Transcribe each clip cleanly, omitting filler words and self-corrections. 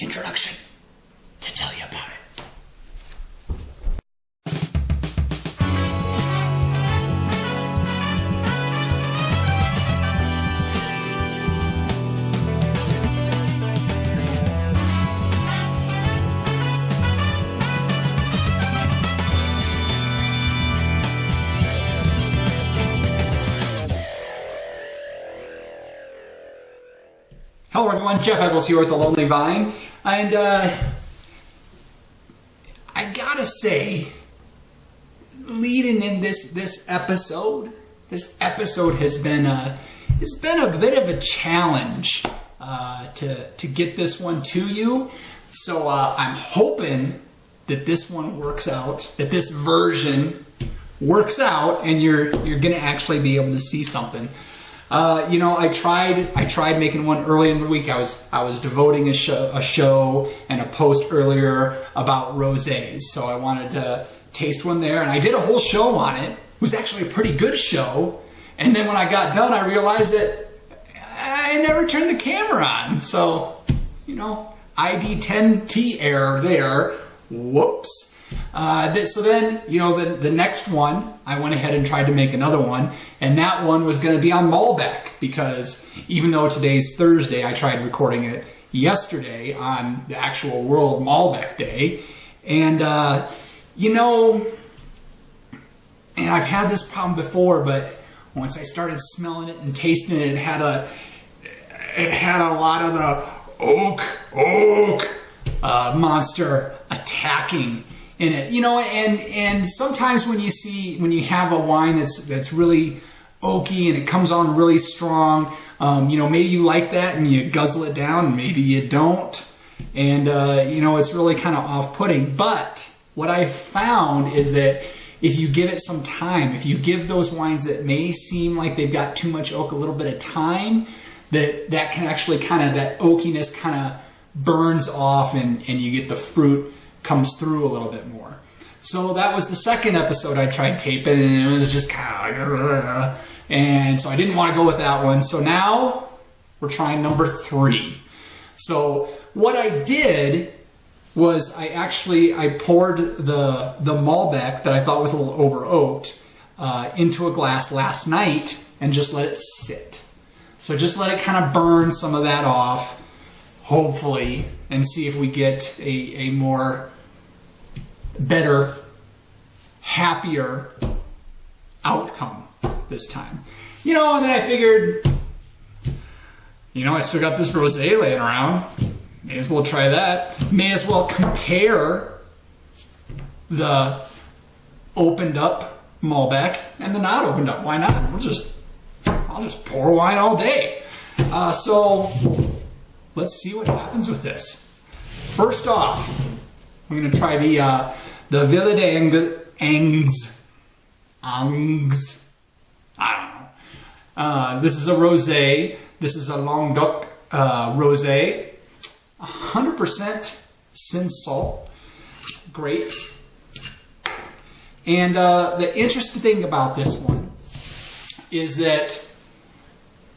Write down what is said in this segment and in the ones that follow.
introduction to tell you about it. Hello everyone, Jeff Eccles here with The Lonely Vine, and I gotta say, leading in this episode has been it's been a bit of a challenge to get this one to you. So I'm hoping that this one works out, that this version works out, and you're gonna actually be able to see something. You know, I tried making one early in the week. I was devoting a show and a post earlier about rosés, so I wanted to taste one there, and I did a whole show on it. It was actually a pretty good show, and then when I got done, I realized that I never turned the camera on. So, you know, ID10T error there. Whoops. So then, you know, the next one, I went ahead and tried to make another one, and that one was going to be on Malbec, because even though today's Thursday, I tried recording it yesterday on the actual World Malbec Day, and, you know, and I've had this problem before, but once I started smelling it and tasting it, it had a lot of the oak monster attacking in it, you know, and sometimes when you have a wine that's really oaky and it comes on really strong, you know, maybe you like that and you guzzle it down, and maybe you don't, and you know, it's really kind of off-putting. But what I found is that if you give it some time, if you give those wines that may seem like they've got too much oak a little bit of time, that can actually that oakiness kind of burns off, and you get the fruit comes through a little bit more. So that was the second episode I tried taping, and it was just kind of, and so I didn't want to go with that one. So now we're trying number 3. So what I did was I poured the Malbec that I thought was a little over oaked into a glass last night and just let it sit. So just let it kind of burn some of that off, hopefully, and see if we get a more better, happier outcome this time. You know, and then I figured, you know, I still got this rosé laying around. May as well try that. May as well compare the opened up Malbec and the not opened up. Why not? I'll just pour wine all day. So let's see what happens with this. First off, I'm going to try the Villa d'Angs. I don't know. This is a rosé. This is a Languedoc rosé. 100% Cinsault. Great. And the interesting thing about this one is that,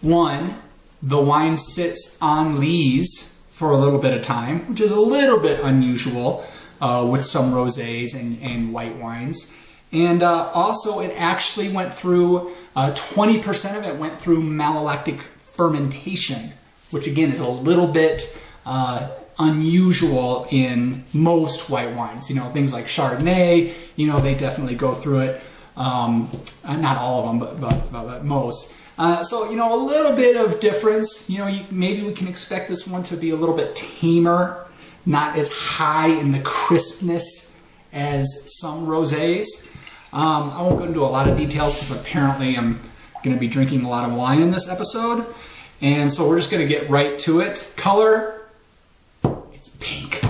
one, the wine sits on lees for a little bit of time, which is a little bit unusual with some rosés and white wines. And also it actually went through, 20% of it went through malolactic fermentation, which again is a little bit unusual in most white wines. You know, things like Chardonnay, you know, they definitely go through it. Not all of them, but most. So, you know, a little bit of difference. You know, maybe we can expect this one to be a little bit tamer, not as high in the crispness as some rosés. I won't go into a lot of details because apparently I'm going to be drinking a lot of wine in this episode. And so we're just going to get right to it. Color, it's pink.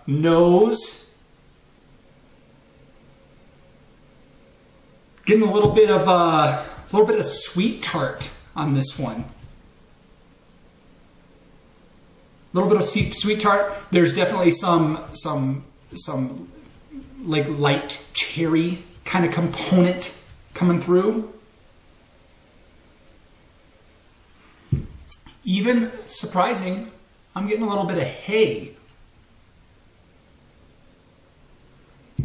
Nose, getting a little bit of sweet tart on this one. A little bit of sweet tart. There's definitely some like light cherry kind of component coming through. Even surprising I'm getting a little bit of hay.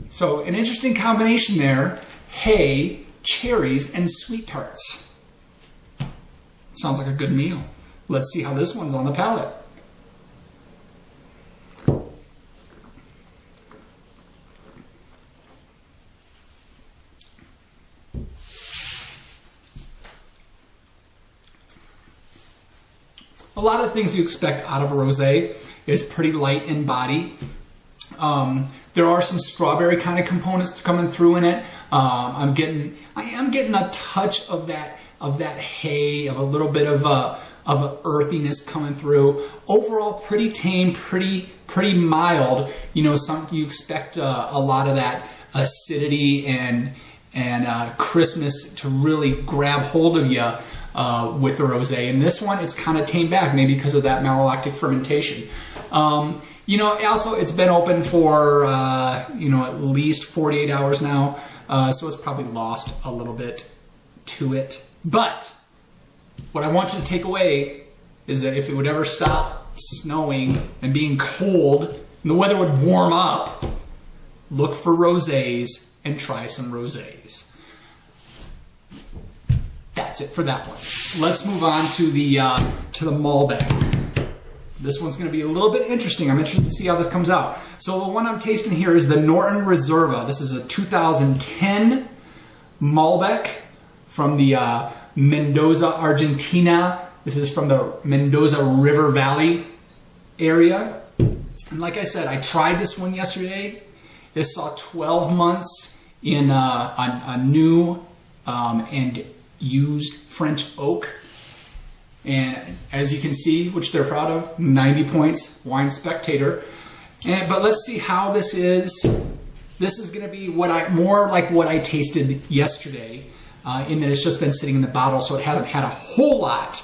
So an interesting combination there, hay, cherries, and sweet tarts. Sounds like a good meal. Let's see how this one's on the palate. A lot of things you expect out of a rosé is pretty light in body. There are some strawberry kind of components coming through in it. I am getting a touch of that hay, of a little bit of a earthiness coming through. Overall, pretty tame, pretty mild. You know, you expect a lot of that acidity and crispness to really grab hold of you with the rosé. And this one, it's kind of tamed back, maybe because of that malolactic fermentation. You know, also it's been open for you know, at least 48 hours now, so it's probably lost a little bit to it. But what I want you to take away is that if it would ever stop snowing and being cold and the weather would warm up, look for rosés and try some rosés. That's it for that one. Let's move on to the Malbec. This one's going to be a little bit interesting. I'm interested to see how this comes out. So the one I'm tasting here is the Norton Reserva. This is a 2010 Malbec from the Mendoza, Argentina. This is from the Mendoza River Valley area. And like I said, I tried this one yesterday. This saw 12 months in a new and used French oak. And as you can see, which they're proud of, 90 points, Wine Spectator. But let's see how this is. This is going to be more like what I tasted yesterday, in that it's just been sitting in the bottle, so it hasn't had a whole lot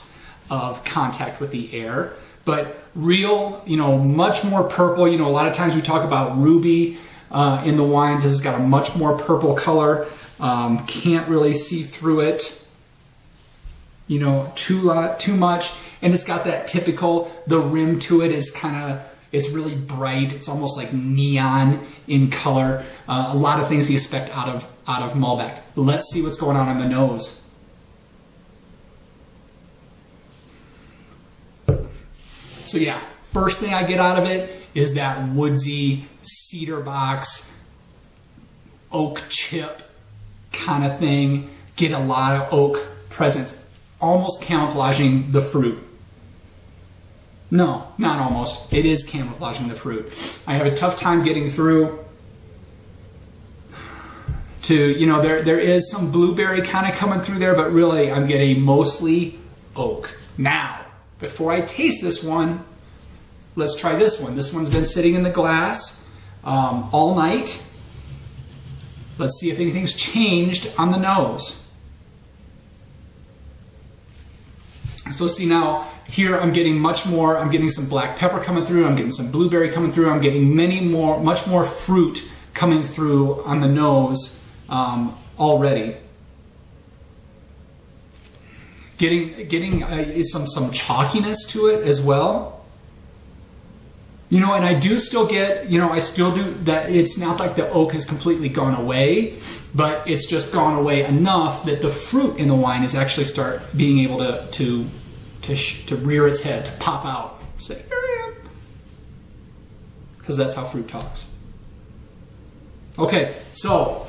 of contact with the air. But real, you know, much more purple. You know, a lot of times we talk about ruby in the wines. This has got a much more purple color. Can't really see through it, you know, too much. And it's got that typical, the rim to it is it's really bright. It's almost like neon in color. A lot of things you expect out of Malbec. Let's see what's going on the nose. So yeah, first thing I get out of it is that woodsy cedar box, oak chip kind of thing. Get a lot of oak presence, almost camouflaging the fruit. No, not almost. It is camouflaging the fruit. I have a tough time getting through to, you know, there is some blueberry kind of coming through there, but really I'm getting mostly oak. Now, before I taste this one, let's try this one. This one's been sitting in the glass all night. Let's see if anything's changed on the nose. So see now, here I'm getting much more, I'm getting some black pepper coming through, I'm getting some blueberry coming through, I'm getting much more fruit coming through on the nose already. Getting some chalkiness to it as well. You know, and I do still get, you know, I still do that. It's not like the oak has completely gone away, but it's just gone away enough that the fruit in the wine is actually start being able to rear its head, to pop out, say, here I am. Because that's how fruit talks. Okay, so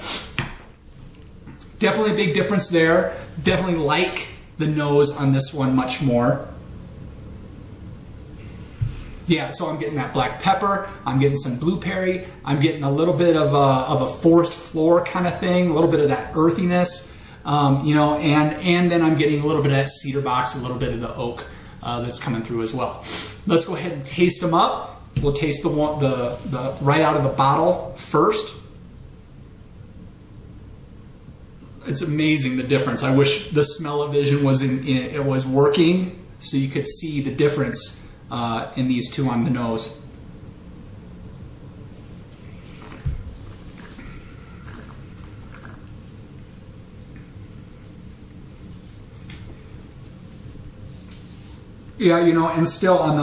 definitely a big difference there. Definitely like the nose on this one much more. Yeah, so I'm getting that black pepper, I'm getting some blueberry, I'm getting a little bit of a forest floor kind of thing, a little bit of that earthiness, you know, and then I'm getting a little bit of that cedar box, a little bit of the oak that's coming through as well. Let's go ahead and taste them up. We'll taste the right out of the bottle first. It's amazing the difference. I wish the smell-o-vision was working so you could see the difference in these two on the nose. Yeah, you know, and still on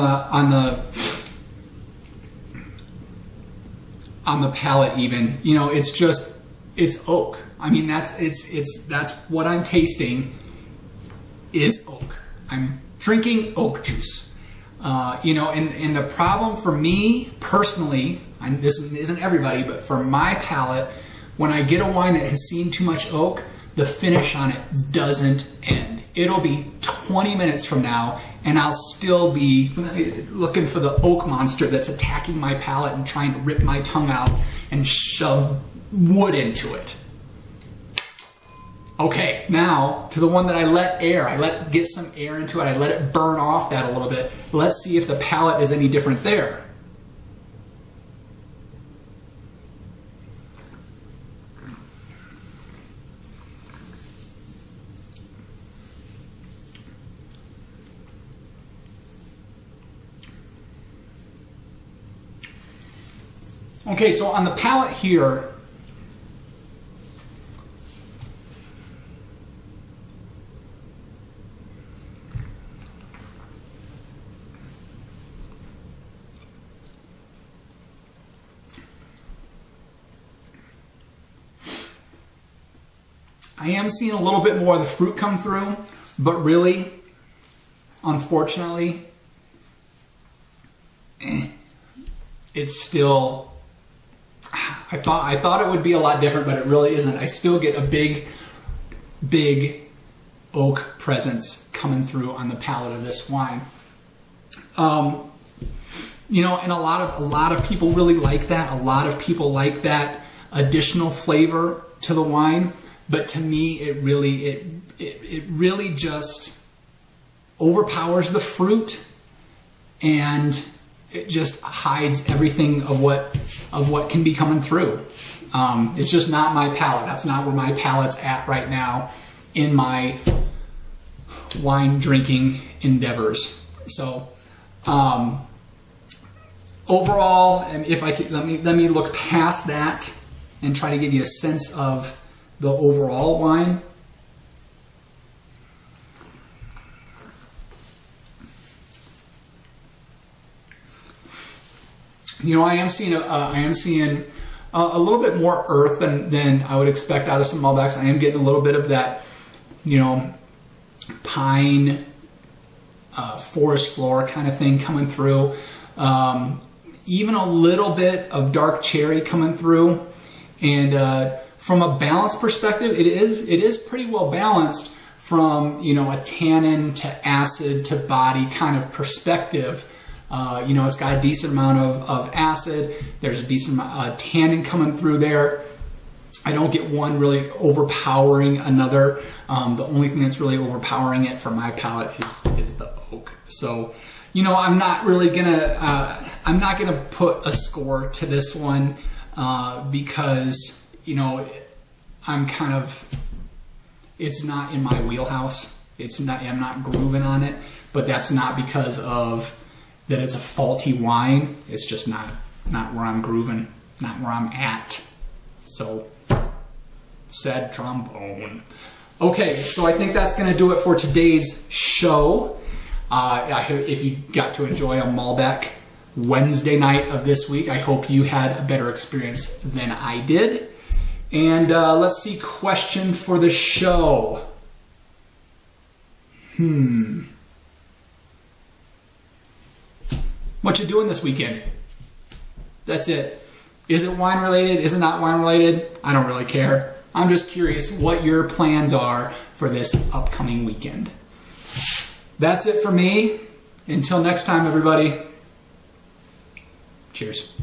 the palate even, you know, it's oak. I mean, that's what I'm tasting is oak. I'm drinking oak juice. You know, and the problem for me personally, and this isn't everybody, but for my palate, when I get a wine that has seen too much oak, the finish on it doesn't end. It'll be 20 minutes from now, and I'll still be looking for the oak monster that's attacking my palate and trying to rip my tongue out and shove wood into it. Okay, now to the one that I let get some air into it, I let it burn off that a little bit. Let's see if the palate is any different there. Okay, so on the palate here, I am seeing a little bit more of the fruit come through, but really, unfortunately, it's still, I thought it would be a lot different, but it really isn't. I still get a big oak presence coming through on the palate of this wine. You know, and a lot of people really like that. A lot of people like that additional flavor to the wine. But to me, it really just overpowers the fruit, and it just hides everything of what can be coming through. It's just not my palate. That's not where my palate's at right now in my wine drinking endeavors. So overall, and if I could, let me look past that and try to give you a sense of the overall wine. You know, I am seeing a little bit more earth than I would expect out of some Malbecs. I am getting a little bit of that, you know, pine, forest floor kind of thing coming through. Even a little bit of dark cherry coming through, and from a balance perspective, it is pretty well balanced from, you know, a tannin to acid to body kind of perspective. You know, it's got a decent amount of acid. There's a decent amount of tannin coming through there. I don't get one really overpowering another. The only thing that's really overpowering it for my palate is the oak. So, you know, I'm not gonna put a score to this one because, you know, it's not in my wheelhouse. I'm not grooving on it, but that's not because of that it's a faulty wine. It's just not where I'm grooving, not where I'm at. So, sad trombone. Okay, so I think that's going to do it for today's show. If you got to enjoy a Malbec Wednesday night of this week, I hope you had a better experience than I did. And let's see, question for the show. What you doing this weekend? That's it. Is it wine related? Is it not wine related? I don't really care. I'm just curious what your plans are for this upcoming weekend. That's it for me. Until next time, everybody. Cheers.